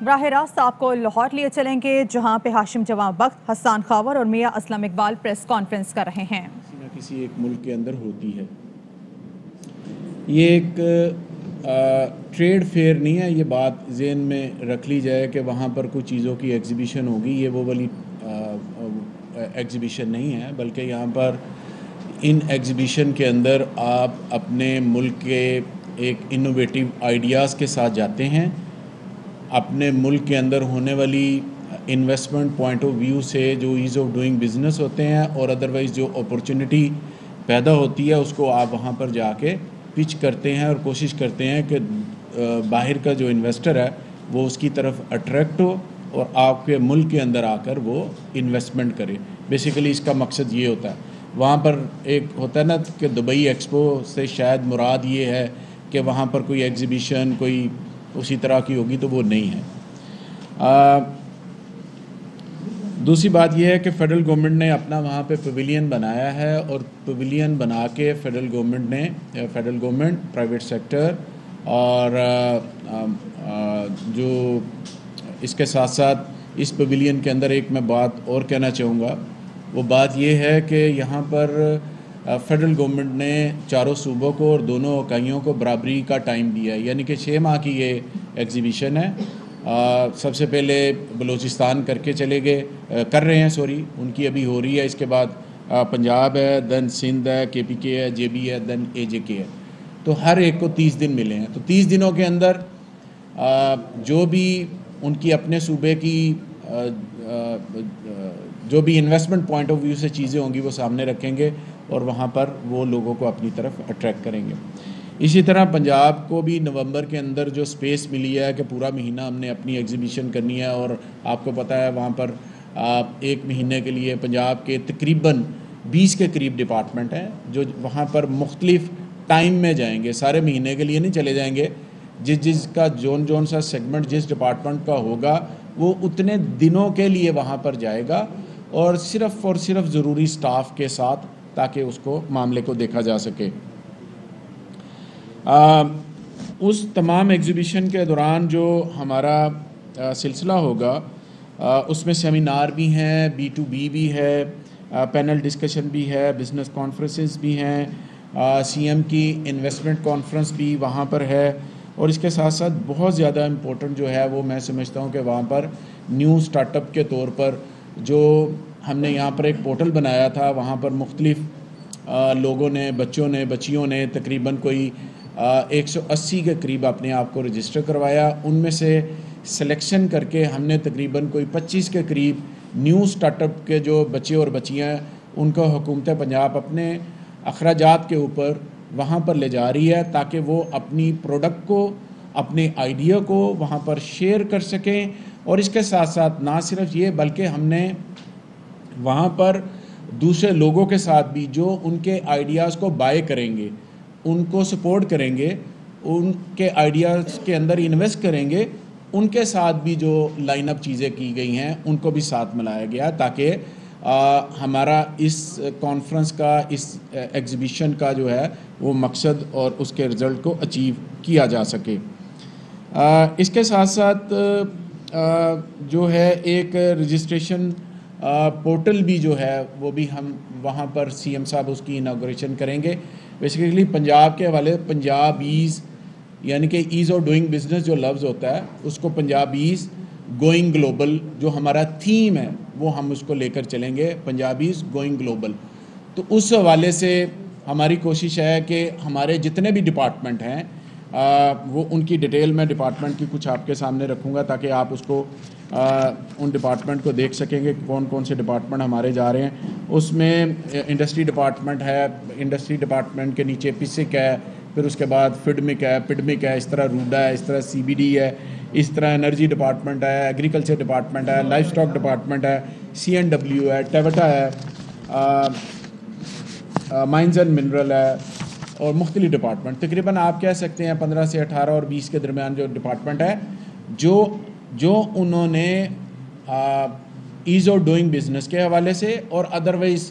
براہ راست آپ کو لاہور لیے چلیں گے جہاں پہ ہاشم جواں بخت، حسان خاور اور میاں اسلم اقبال پریس کانفرنس کر رہے ہیں۔ کسی نہ کسی ایک ملک کے اندر ہوتی ہے۔ یہ ایک ٹریڈ فیئر نہیں ہے، یہ بات ذہن میں رکھ لی جائے کہ وہاں پر کچھ چیزوں کی ایگزیبیشن ہوگی، یہ وہ والی ایگزیبیشن نہیں ہے، بلکہ یہاں پر ان ایگزیبیشن کے اندر آپ اپنے ملک کے ایک انوویٹیو آئیڈیاز کے ساتھ جاتے ہیں، اپنے ملک کے اندر ہونے والی انویسٹمنٹ پوائنٹ آف ویو سے جو ایز آف ڈوئنگ بزنس ہوتے ہیں اور ادروائز جو اپورچونٹی پیدا ہوتی ہے اس کو آپ وہاں پر جا کے پچ کرتے ہیں اور کوشش کرتے ہیں کہ باہر کا جو انویسٹر ہے وہ اس کی طرف اٹریکٹ ہو اور آپ کے ملک کے اندر آ کر وہ انویسٹمنٹ کرے۔ بیسیکلی اس کا مقصد یہ ہوتا ہے۔ وہاں پر ایک ہوتا ہے نا کہ دبئی ایکسپو سے شاید مراد یہ ہے کہ وہاں پر کوئی ایگزیبیشن کوئی اسی طرح کی ہوگی، تو وہ نہیں ہے۔ دوسری بات یہ ہے کہ فیڈرل گورنمنٹ نے اپنا وہاں پہ پویلین بنایا ہے اور پویلین بنا کے فیڈرل گورنمنٹ پرائیویٹ سیکٹر اور جو اس کے ساتھ ساتھ اس پویلین کے اندر ایک میں بات اور کہنا چاہوں گا، وہ بات یہ ہے کہ یہاں پر فیڈرل گورنمنٹ نے چاروں صوبوں کو اور دونوں اکائیوں کو برابری کا ٹائم دیا ہے، یعنی کہ 6 ماہ کی یہ ایگزیبیشن ہے۔ سب سے پہلے بلوچستان کر رہے ہیں ان کی ابھی ہو رہی ہے، اس کے بعد پنجاب ہے، دین سندھ ہے، KPK ہے، JB ہے، دین AJK ہے، تو ہر ایک کو 30 دن ملے ہیں۔ تو 30 دنوں کے اندر جو بھی ان کی اپنے صوبے کی جو بھی انویسٹمنٹ پوائنٹ آف ویو سے چیزیں ہوں گی وہ سامنے رکھیں گے اور وہاں پر وہ لوگوں کو اپنی طرف اٹریکٹ کریں گے۔ اسی طرح پنجاب کو بھی نومبر کے اندر جو سپیس ملی ہے کہ پورا مہینہ ہم نے اپنی ایگزیبیشن کرنی ہے، اور آپ کو پتہ ہے وہاں پر ایک مہینے کے لیے پنجاب کے تقریباً 20 کے قریب ڈپارٹمنٹ ہیں جو وہاں پر مختلف ٹائم میں جائیں گے، سارے مہینے کے لیے نہیں چلے جائیں گے، جس کا جون سا سیگمنٹ جس ڈپارٹمنٹ کا ہوگا وہ اتنے دنوں کے لیے وہاں پر جائے گا اور صرف ضروری سٹاف کے ساتھ، تاکہ اس کو معاملے کو دیکھا جا سکے۔ اس تمام ایگزیبیشن کے دوران جو ہمارا سلسلہ ہوگا اس میں سیمینار بھی ہیں، B2B بھی ہے، پینل ڈسکشن بھی ہے، بزنس کانفرنسز بھی ہیں، CM کی انویسٹمنٹ کانفرنس بھی وہاں پر ہے، اور اس کے ساتھ ساتھ بہت زیادہ امپورٹنٹ جو ہے وہ میں سمجھتا ہوں کہ وہاں پر نیو سٹارٹ اپ کے طور پر جو ہم نے یہاں پر ایک پورٹل بنایا تھا، وہاں پر مختلف لوگوں نے، بچیوں نے تقریباً کوئی 180 کے قریب اپنے آپ کو رجسٹر کروایا، ان میں سے سلیکشن کر کے ہم نے تقریباً کوئی 25 کے قریب نیو سٹارٹ اپ کے جو بچے اور بچیاں ہیں ان کو حکومت پنجاب اپنے اخراجات کے اوپر وہاں پر لے جا رہی ہے، تاکہ وہ اپنی پروڈکٹ کو، اپنے آئیڈیا کو وہاں پر شیئر کر سکیں۔ اور اس کے ساتھ ساتھ نہ صرف یہ بلکہ ہم نے وہاں پر دوسرے لوگوں کے ساتھ بھی جو ان کے آئیڈیاز کو بائی کریں گے، ان کو سپورٹ کریں گے، ان کے آئیڈیاز کے اندر انویسٹ کریں گے، ان کے ساتھ بھی جو لائن اپ چیزیں کی گئی ہیں ان کو بھی ساتھ ملایا گیا، تاکہ ہمارا اس کانفرنس کا، اس ایگزیبیشن کا جو ہے وہ مقصد اور اس کے رزلٹ کو اچیو کیا جا سکے۔ اس کے ساتھ ساتھ جو ہے ایک رجسٹریشن پورٹل بھی جو ہے وہ بھی ہم وہاں پر CM صاحب اس کی اناگوریشن کریں گے۔ بیسیکلی پنجاب کے حوالے پنجابیز، یعنی کہ ایز آف ڈوئنگ بزنس جو لفظ ہوتا ہے اس کو پنجابیز گوئنگ گلوبل جو ہمارا تھیم ہے وہ ہم اس کو لے کر چلیں گے، پنجابیز گوئنگ گلوبل۔ تو اس حوالے سے ہماری کوشش ہے کہ ہمارے جتنے بھی ڈپارٹمنٹ ہیں وہ ان کی ڈیٹیل میں ڈپارٹمنٹ کی کچھ آپ کے سامنے رکھوں گا، تاکہ آپ اس کو ان ڈپارٹمنٹ کو دیکھ سکیں گے کون کون سے ڈپارٹمنٹ ہمارے جا رہے ہیں۔ اس میں انڈسٹری ڈپارٹمنٹ ہے، انڈسٹری ڈپارٹمنٹ کے نیچے PISC ہے، پھر اس کے بعد FIDMIC ہے، اس طرح روڈا ہے، اس طرح CBD ہے، اس طرح انرجی ڈپارٹمنٹ ہے، ایگریکلچر ڈپارٹمنٹ ہے، لائف سٹاک ڈپارٹمنٹ ہے، CNW ہے، ٹیوٹا ہے، مائنز اینڈ منرل ہے، اور مختلف ڈپارٹمنٹ تقریباً آپ کہہ سکتے ہیں 15 سے 18 اور 20 کے درمیان جو ڈپارٹمنٹ ہے جو انہوں نے ایز آف ڈوئنگ بزنس کے حوالے سے اور ادروائز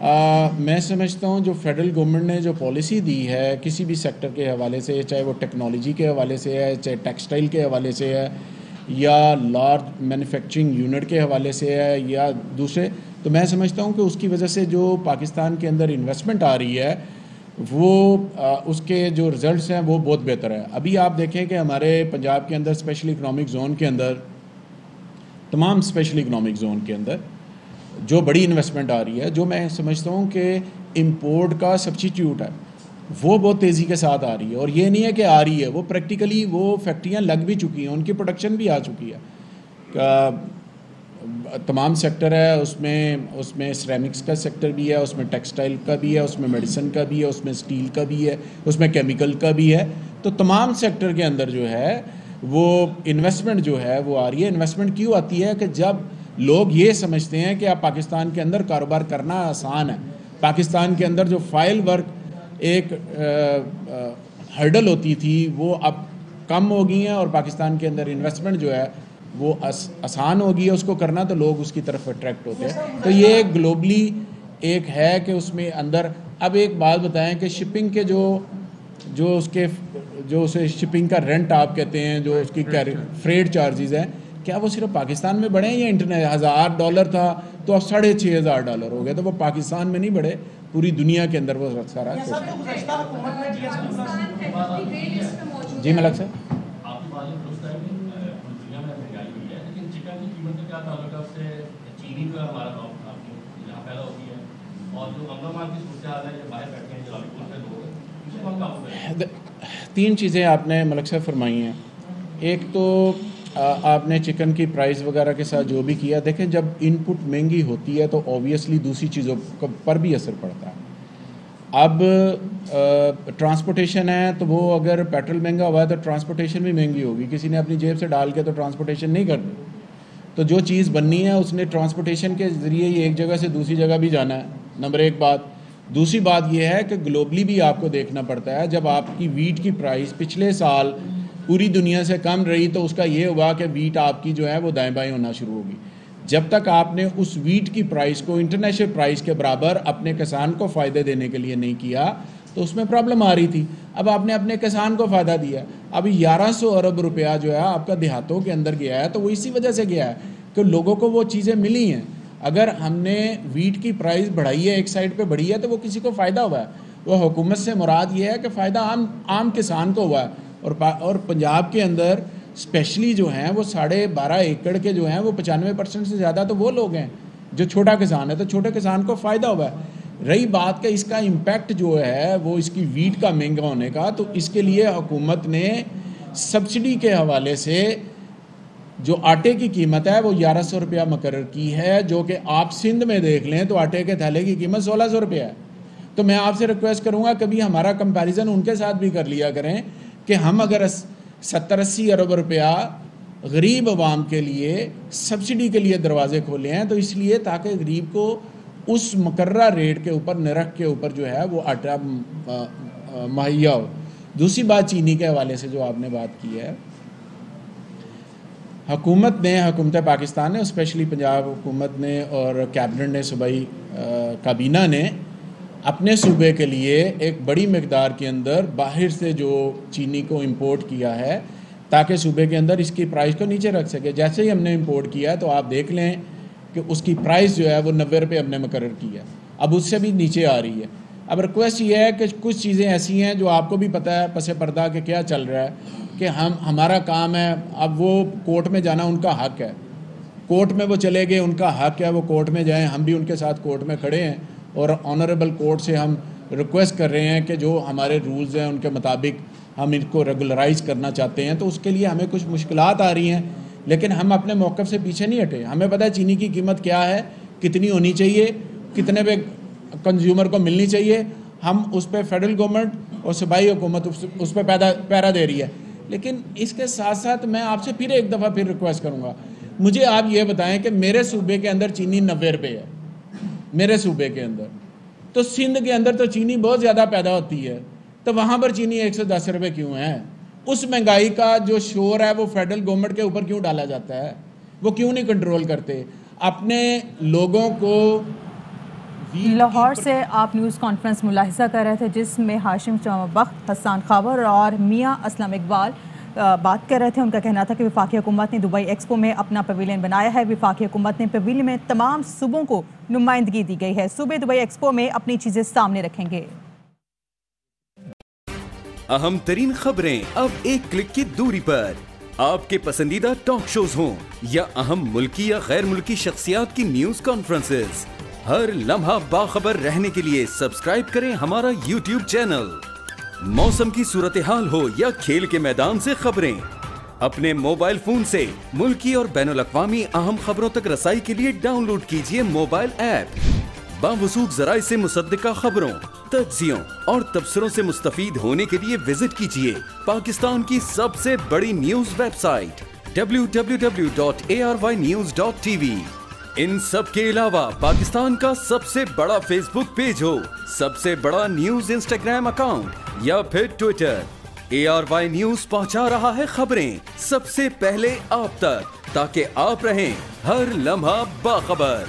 میں سمجھتا ہوں جو فیڈرل گورنمنٹ نے جو پالیسی دی ہے کسی بھی سیکٹر کے حوالے سے، چاہے وہ ٹیکنالوجی کے حوالے سے ہے، چاہے ٹیکسٹائل کے حوالے سے ہے، یا لارج مینوفیکچرنگ یونٹ کے حوالے سے ہے، یا دوسرے، تو میں سمجھتا ہوں کہ اس کی وجہ سے جو پاکستان کے اندر انویسٹمنٹ آ رہی ہے وہ اس کے جو رزلٹس ہیں وہ بہت بہتر ہے۔ ابھی آپ دیکھیں کہ ہمارے پنجاب کے اندر اسپیشل اکنامک زون کے اندر، تمام اسپیشل اکنامک زون کے اندر جو بڑی انویسٹمنٹ آ رہی ہے، جو میں سمجھتا ہوں کہ امپورٹ کا سبسٹیٹیوٹ ہے، وہ بہت تیزی کے ساتھ آ رہی ہے۔ اور یہ نہیں ہے کہ آ رہی ہے، وہ پریکٹیکلی وہ فیکٹریاں لگ بھی چکی ہیں، ان کی پروڈکشن بھی آ چکی ہے۔ تمام سیکٹر ہے، اس میں سیرامکس کا سیکٹر بھی ہے، اس میں ٹیکسٹائل کا بھی ہے، اس میں میڈیسن کا بھی ہے، اس میں اسٹیل کا بھی ہے، اس میں کیمیکل کا بھی ہے۔ تو تمام سیکٹر کے اندر جو ہے وہ انویسٹمنٹ جو ہے وہ آ رہی ہے۔ انویسٹمنٹ کیوں آتی ہے کہ جب لوگ یہ سمجھتے ہیں کہ اب پاکستان کے اندر کاروبار کرنا آسان ہے، پاکستان کے اندر جو فائل ورک ایک ہرڈل ہوتی تھی وہ اب کم ہو گئی ہیں، اور پاکستان کے اندر انویسٹمنٹ جو ہے وہ آسان ہو گئی ہے اس کو کرنا، تو لوگ اس کی طرف اٹریکٹ ہوتے ہیں۔ تو یہ گلوبلی ایک ہے کہ اس میں اندر اب ایک بات بتائیں کہ شپنگ کے جو اسے شپنگ کا رینٹ آپ کہتے ہیں، جو اس کی فریٹ چارجز ہیں، کیا وہ صرف پاکستان میں بڑھے ہیں یا انٹرنیشنل؟ $1000 تھا تو اب $6500 ہو گئے، تو وہ پاکستان میں نہیں بڑھے، پوری دنیا کے اندر وہ سارا جی ملک صاحب تین چیزیں آپ نے ملک صاحب فرمائی ہیں۔ ایک تو آپ نے چکن کی پرائز وغیرہ کے ساتھ جو بھی کیا، دیکھیں جب ان پٹ مہنگی ہوتی ہے تو اوبیسلی دوسری چیزوں پر بھی اثر پڑتا ہے۔ اب ٹرانسپورٹیشن ہے تو وہ اگر پیٹرول مہنگا ہوا ہے تو ٹرانسپورٹیشن بھی مہنگی ہوگی، کسی نے اپنی جیب سے ڈال کے تو ٹرانسپورٹیشن نہیں کرنی، تو جو چیز بننی ہے اس نے ٹرانسپورٹیشن کے ذریعے یہ ایک جگہ سے دوسری جگہ بھی جانا ہے، نمبر ایک بات۔ دوسری بات یہ ہے کہ گلوبلی بھی آپ کو دیکھنا پڑتا ہے، جب آپ کی ویٹ کی پرائز پچھلے سال پوری دنیا سے کم رہی تو اس کا یہ ہوا کہ ویٹ آپ کی جو ہے وہ دائیں بائیں ہونا شروع ہوگی۔ جب تک آپ نے اس ویٹ کی پرائز کو انٹرنیشنل پرائز کے برابر اپنے کسان کو فائدے دینے کے لیے نہیں کیا تو اس میں پرابلم آ رہی تھی۔ اب آپ نے اپنے کسان کو فائدہ دیا، اب 1100 ارب روپیہ جو ہے آپ کا دیہاتوں کے اندر گیا ہے، تو وہ اسی وجہ سے گیا ہے کہ لوگوں کو وہ چیزیں ملی ہیں۔ اگر ہم نے ویٹ کی پرائز بڑھائی ہے، ایک سائڈ پہ بڑھی ہے، تو وہ کسی کو فائدہ ہوا ہے، وہ حکومت سے مراد یہ ہے کہ فائدہ عام کسان کو ہوا ہے۔ اور پنجاب کے اندر اسپیشلی جو ہیں وہ 12.5 ایکڑ کے جو ہیں وہ 95% سے زیادہ تو وہ لوگ ہیں جو چھوٹا کسان ہے، تو چھوٹے کسان کو فائدہ ہوا ہے۔ رہی بات کہ اس کا امپیکٹ جو ہے وہ اس کی ویٹ کا مہنگا ہونے کا، تو اس کے لیے حکومت نے سبسڈی کے حوالے سے جو آٹے کی قیمت ہے وہ 1100 روپیہ مقرر کی ہے، جو کہ آپ سندھ میں دیکھ لیں تو آٹے کے تھیلے کی قیمت 1600 روپیہ ہے۔ تو میں آپ سے ریکویسٹ کروں گا کبھی ہمارا کمپیریزن ان کے ساتھ بھی کر لیا کریں کہ ہم اگر 70-80 ارب روپیہ غریب عوام کے لیے سبسڈی کے لیے دروازے کھولے ہیں، تو اس لیے تاکہ غریب کو اس مقررہ ریٹ کے اوپر، نرخ کے اوپر جو ہے وہ آٹا مہیا ہو۔ دوسری بات چینی کے حوالے سے جو آپ نے بات کی ہے، حکومت پاکستان نے، اسپیشلی پنجاب حکومت نے اور کیبنٹ نے، صوبائی کابینہ نے اپنے صوبے کے لیے ایک بڑی مقدار کے اندر باہر سے جو چینی کو امپورٹ کیا ہے تاکہ صوبے کے اندر اس کی پرائز کو نیچے رکھ سکے۔ جیسے ہی ہم نے امپورٹ کیا تو آپ دیکھ لیں کہ اس کی پرائز جو ہے وہ 90 روپے ہم نے مقرر کی ہے، اب اس سے بھی نیچے آ رہی ہے۔ اب ریکویسٹ یہ ہے کہ کچھ چیزیں ایسی ہیں جو آپ کو بھی پتہ ہے پس پردہ کہ کیا چل رہا ہے، کہ ہمارا کام ہے، اب وہ کورٹ میں جانا ان کا حق ہے، کورٹ میں وہ چلے گئے، ان کا حق ہے وہ کورٹ میں جائیں، ہم بھی ان کے ساتھ کورٹ میں کھڑے ہیں، اور آنریبل کورٹ سے ہم ریکویسٹ کر رہے ہیں کہ جو ہمارے رولز ہیں ان کے مطابق ہم ان کو ریگولرائز کرنا چاہتے ہیں، تو اس کے لیے ہمیں کچھ مشکلات آ رہی ہیں، لیکن ہم اپنے موقف سے پیچھے نہیں ہٹے۔ ہمیں پتہ ہے چینی کی قیمت کیا ہے، کتنی ہونی چاہیے، کتنے پہ کنزیومر کو ملنی چاہیے، ہم اس پہ فیڈرل گورنمنٹ اور صوبائی حکومت اس پہ پیرا دے رہی ہے۔ لیکن اس کے ساتھ ساتھ میں آپ سے پھر ایک دفعہ پھر ریکویسٹ کروں گا، مجھے آپ یہ بتائیں کہ میرے صوبے کے اندر چینی 90 روپے ہے، میرے صوبے کے اندر، تو سندھ کے اندر تو چینی بہت زیادہ پیدا ہوتی ہے، تو وہاں پر چینی 110 روپے کیوں ہے؟ اس مہنگائی کا جو شور ہے وہ فیڈرل گورنمنٹ کے اوپر کیوں ڈالا جاتا ہے؟ وہ کیوں نہیں کنٹرول کرتے؟ اپنے لوگوں کو لاہور سے آپ نیوز کانفرنس ملاحظہ کر رہے تھے جس میں ہاشم جمع بخت، حسان خاور اور میاں اسلم اقبال بات کر رہے تھے. ان کا کہنا تھا کہ وفاقی حکومت نے دبئی ایکسپو میں اپنا پویلین بنایا ہے. وفاقی حکومت نے پویلین میں تمام صوبوں کو نمائندگی دی گئی ہے. صوبے دبئی ایکسپو میں اپنی چیزیں سامنے رکھیں گے. اہم ترین خبریں اب ایک کلک کی دوری پر. آپ کے پسندیدہ ٹاک شوز ہوں یا اہم ملکی یا غیر ملکی شخصیات کی نیوز کانفرنسز، ہر لمحہ باخبر رہنے کے لیے سبسکرائب کریں ہمارا یوٹیوب چینل. موسم کی صورتحال ہو یا کھیل کے میدان سے خبریں، اپنے موبائل فون سے ملکی اور بین الاقوامی اہم خبروں تک رسائی کے لیے ڈاؤن لوڈ کیجیے موبائل ایپ. باوثوق ذرائع سے مصدقہ خبروں، تجزیوں اور تبصروں سے مستفید ہونے کے لیے وزٹ کیجیے پاکستان کی سب سے بڑی نیوز ویب سائٹ www.arYnews.tv. ان سب کے علاوہ پاکستان کا سب سے بڑا فیس بک پیج ہو، سب سے بڑا نیوز انسٹاگرام اکاؤنٹ یا پھر ٹویٹر، ARY نیوز پہنچا رہا ہے خبریں سب سے پہلے آپ تک، تاکہ آپ رہیں ہر لمحہ باخبر.